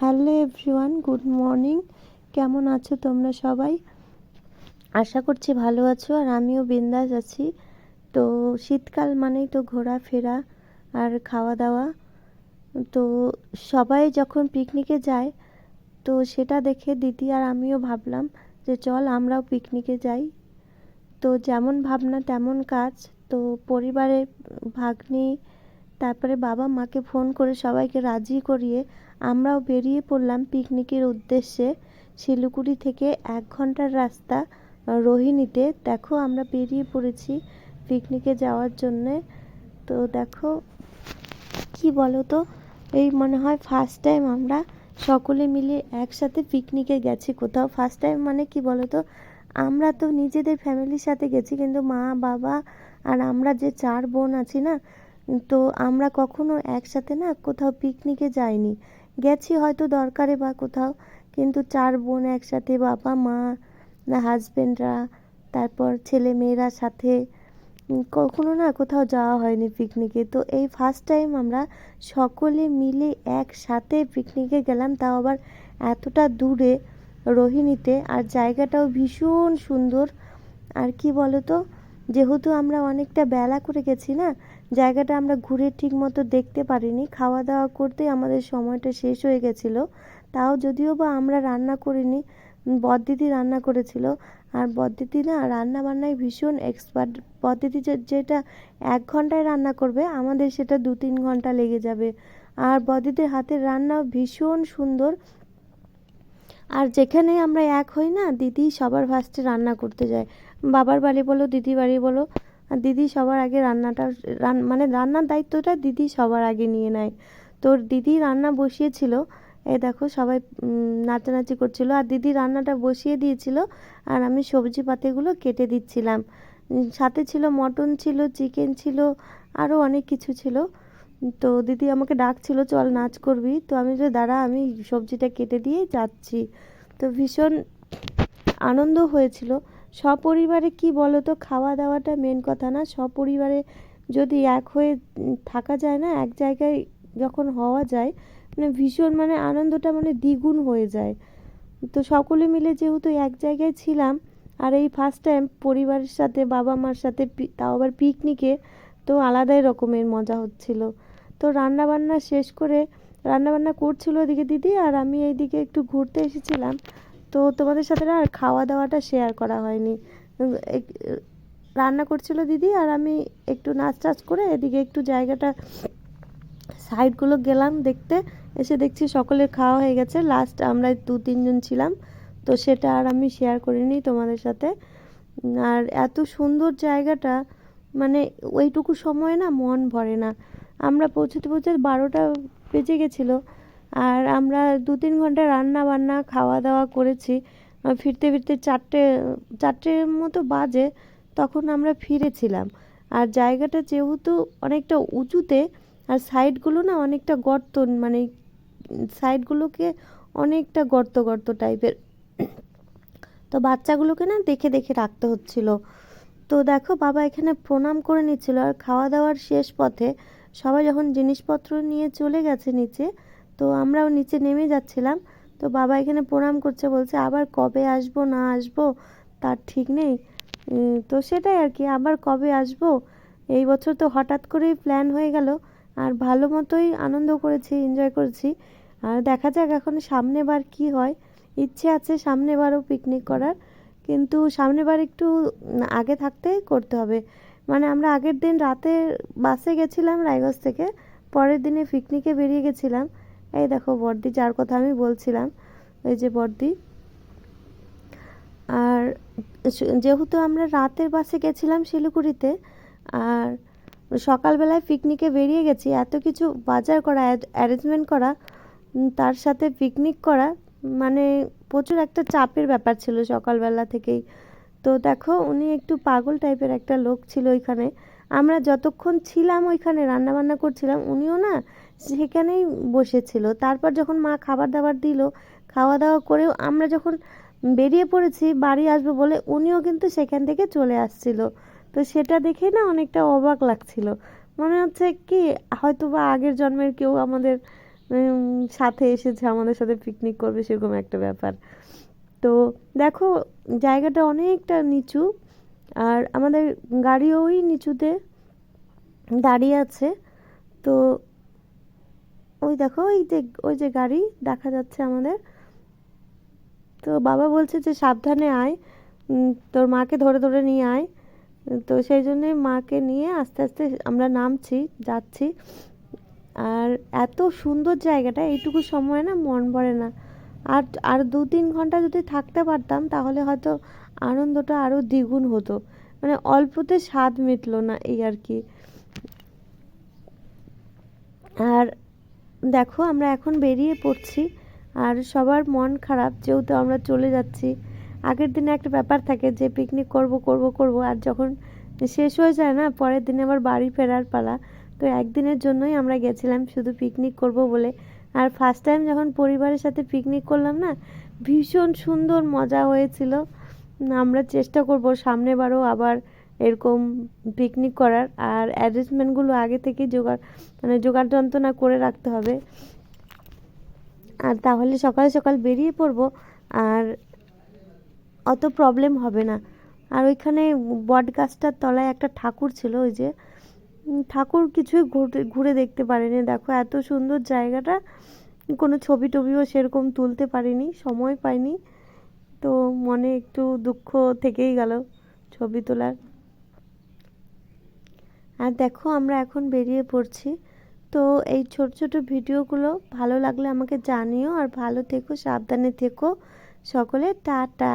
Hello everyone, good morning. কেমন আছো তোমরা সবাই? আশা করছি ভালো আছো, আর আমিও বিন্দাস আছি। তো শীতকাল মানেই তো ঘোরাফেরা আর খাওয়া দাওয়া। তো সবাই যখন পিকনিকে যায়, তো সেটা দেখে দিদি আর আমিও ভাবলাম যে চল আমরাও পিকনিকে যাই। তো যেমন ভাবনা তেমন কাজ। তো পরিবারের ভাগ্নি, তারপরে বাবা মাকে ফোন করে সবাইকে রাজি করিয়ে আমরাও বেরিয়ে পড়লাম পিকনিকের উদ্দেশ্যে। শিলিগুড়ি থেকে 1 ঘন্টার রাস্তা রোহিণীতে। দেখো আমরা বেরিয়ে পড়েছি পিকনিকে যাওয়ার জন্যে। তো দেখো কি বলো তো, এই মনে হয় ফার্স্ট টাইম আমরা সকলে মিলে একসাথে পিকনিকে গেছি কোথাও। ফার্স্ট টাইম মানে কি বলো তো, আমরা তো নিজেদের ফ্যামিলির সাথে গেছি, কিন্তু মা বাবা আর আমরা যে 4 বোন আছি না, তো আমরা কখনো একসাথে না কোথাও পিকনিকে যাইনি। গেছি হয়তো দরকারে বা কোথাও, কিন্তু 4 বোন একসাথে, বাবা মা, হাজবেন্ডরা, তারপর ছেলে মেয়েরা সাথে কখনো না কোথাও যাওয়া হয়নি পিকনিকে। তো এই ফার্স্ট টাইম আমরা সকলে মিলে একসাথে পিকনিকে গেলাম, তাও আবার এতটা দূরে রোহিণীতে। আর জায়গাটাও ভীষণ সুন্দর। আর কি বলো তো, যেহেতু আমরা অনেকটা বেলা করে গেছি না, জায়গাটা আমরা ঘুরে ঠিক মতো দেখতে পারিনি। খাওয়া দাওয়া করতেই আমাদের সময়টা শেষ হয়ে গেছিলো। তাও যদিও বা আমরা রান্না করিনি, বড়দিদি রান্না করেছিল। আর বড়দিদি না রান্না বান্নায় ভীষণ এক্সপার্ট। বড়দিদি যেটা 1 ঘন্টায় রান্না করবে, আমাদের সেটা 2-3 ঘন্টা লেগে যাবে। আর বড়দিদির হাতের রান্নাও ভীষণ সুন্দর। আর যেখানে আমরা এক হই না, দিদি সবার ফার্স্টে রান্না করতে যায়। বাবার বাড়ি বলো, দিদি বাড়ি বলো, আর দিদি সবার আগে রান্নাটা মানে রান্নার দায়িত্বটা দিদি সবার আগে নিয়ে নেয়। তোর দিদি রান্না বসিয়েছিল, এই দেখো সবাই নাচানাচি করছিল, আর দিদি রান্নাটা বসিয়ে দিয়েছিল, আর আমি সবজি পাতিগুলো কেটে দিচ্ছিলাম। সাথে ছিল মটন, ছিল চিকেন, ছিল আরও অনেক কিছু ছিল। তো দিদি আমাকে ডাকছিল চল নাচ করবি, তো আমি যে দাঁড়া আমি সবজিটা কেটে দিয়ে যাচ্ছি। তো ভীষণ আনন্দ হয়েছিল। সপরিবারে কি বলো তো, খাওয়া দাওয়াটা মেন কথা না, সপরিবারে যদি এক হয়ে থাকা যায় না, এক জায়গায় যখন হওয়া যায়, মানে ভীষণ মানে আনন্দটা মানে দ্বিগুণ হয়ে যায়। তো সকলে মিলে যেহেতু এক জায়গায় ছিলাম, আর এই ফার্স্ট টাইম পরিবারের সাথে বাবা মার সাথে, তাও আবার পিকনিকে, তো আলাদাই রকমের মজা হচ্ছিল। তো রান্নাবান্না শেষ করে, রান্নাবান্না করছিল ওদিকে দিদি, আর আমি এইদিকে একটু ঘুরতে এসেছিলাম। তো তোমাদের সাথে না আর খাওয়া দাওয়াটা শেয়ার করা হয়নি। রান্না করছিল দিদি, আর আমি একটু নাচ টাচ করে এদিকে একটু জায়গাটা সাইডগুলো গেলাম দেখতে। এসে দেখছি সকলের খাওয়া হয়ে গেছে, লাস্ট আমরা 2-3 জন ছিলাম। তো সেটা আর আমি শেয়ার করিনি তোমাদের সাথে। আর এত সুন্দর জায়গাটা, মানে ওইটুকু সময়ে না মন ভরে না। আমরা পৌঁছতে পৌঁছতে 12টা বেজে গেছিলো, আর আমরা 2-3 ঘন্টা রান্না বান্না খাওয়া দাওয়া করেছি। ফিরতে ফিরতে 4টের মতো বাজে, তখন আমরা ফিরেছিলাম। আর জায়গাটা যেহেতু অনেকটা উঁচুতে, আর সাইডগুলো না অনেকটা গর্ত, মানে সাইডগুলোকে অনেকটা গর্ত গর্ত টাইপের। তো বাচ্চাগুলোকে না দেখে দেখে রাখতে হচ্ছিল। তো দেখো বাবা এখানে প্রণাম করে নিচ্ছিল, আর খাওয়া দাওয়ার শেষ পথে সবাই যখন জিনিসপত্র নিয়ে চলে গেছে নিচে, তো আমরাও নিচে নেমে যাচ্ছিলাম। তো বাবা এখানে প্রণাম করছে, বলছে আবার কবে আসবো না আসবো তার ঠিক নেই। তো সেটাই আর কি, আবার কবে আসবো। এই বছর তো হঠাৎ করেই প্ল্যান হয়ে গেল, আর ভালো মতোই আনন্দ করেছি, এনজয় করেছি। আর দেখা যাক এখন সামনে বার কি হয়। ইচ্ছে আছে সামনেবারও পিকনিক করার, কিন্তু সামনেবার একটু আগে থাকতে করতে হবে। মানে আমরা আগের দিন রাতে বাসে গেছিলাম রায়গঞ্জ থেকে, পরের দিনে পিকনিকে বেরিয়ে গেছিলাম। এই দেখো বড়দি, যার কথা আমি বলছিলাম, ওই যে বড়দি। আর যেহেতু আমরা রাতের বাসে গেছিলাম শিলিগুড়িতে, আর সকালবেলায় পিকনিকে বেরিয়ে গেছি, এত কিছু বাজার করা, অ্যারেঞ্জমেন্ট করা, তার সাথে পিকনিক করা, মানে প্রচুর একটা চাপের ব্যাপার ছিল সকালবেলা থেকেই। তো দেখো উনি একটু পাগল টাইপের একটা লোক ছিল ওইখানে। আমরা যতক্ষণ ছিলাম ওইখানে রান্নাবান্না করছিলাম, উনিও না সেখানেই বসেছিল। তারপর যখন মা খাবার দাবার দিল, খাওয়া দাওয়া করেও আমরা যখন বেরিয়ে পড়েছি বাড়ি আসবো বলে, উনিও কিন্তু সেখান থেকে চলে আসছিল। তো সেটা দেখে না অনেকটা অবাক লাগছিল, মনে হচ্ছে কি হয়তো বা আগের জন্মের কেউ আমাদের সাথে এসেছে আমাদের সাথে পিকনিক করবে সেরকম একটা ব্যাপার। তো দেখো জায়গাটা অনেকটা নিচু, আর আমাদের গাড়িও ওই নিচুতে দাঁড়িয়ে আছে। তো ওই দেখো ওই যে গাড়ি দেখা যাচ্ছে আমাদের। তো বাবা বলছে যে সাবধানে আয়, তোর মাকে ধরে ধরে নিয়ে আয়। তো সেই জন্যই মাকে নিয়ে আস্তে আস্তে আমরা নামছি, যাচ্ছি। আর এত সুন্দর জায়গাটা, এইটুকু সময় না মন ভরে না। আর আর 2-3 ঘন্টা যদি থাকতে পারতাম তাহলে হয়তো আনন্দটা আরও দ্বিগুণ হতো। মানে অল্পতে স্বাদ মিটলো না, এই আর কি। আর দেখো আমরা এখন বেরিয়ে পড়ছি, আর সবার মন খারাপ যেহেতু আমরা চলে যাচ্ছি। আগের দিনে একটা ব্যাপার থাকে যে পিকনিক করব করব করব, আর যখন শেষ হয়ে যায় না, পরের দিনে আবার বাড়ি ফেরার পালা। তো একদিনের জন্যই আমরা গেছিলাম শুধু পিকনিক করব বলে। আর ফার্স্ট টাইম যখন পরিবারের সাথে পিকনিক করলাম না, ভীষণ সুন্দর মজা হয়েছিল। আমরা চেষ্টা করব সামনেবারও আবার এরকম পিকনিক করার। আর অ্যারেঞ্জমেন্টগুলো আগে থেকে জোগাড় যন্ত্রণা করে রাখতে হবে। আর তাহলে সকাল সকাল বেরিয়ে পড়ব, আর অত প্রবলেম হবে না। আর ওইখানে বট গাছটার তলায় একটা ঠাকুর ছিল, ওই যে ঠাকুর কিছুই ঘুরে দেখতে পারিনি। দেখো এত সুন্দর জায়গাটা, কোনো ছবি টবিও সেরকম তুলতে পারিনি, সময় পাইনি। তো মনে একটু দুঃখ থেকেই গেল ছবি তোলার। আর দেখো আমরা এখন বেরিয়ে পড়ছি। তো এই ছোট ছোট ভিডিওগুলো ভালো লাগলে আমাকে জানিও, আর ভালো থেকো, সাবধানে থেকো সকলে। টাটা।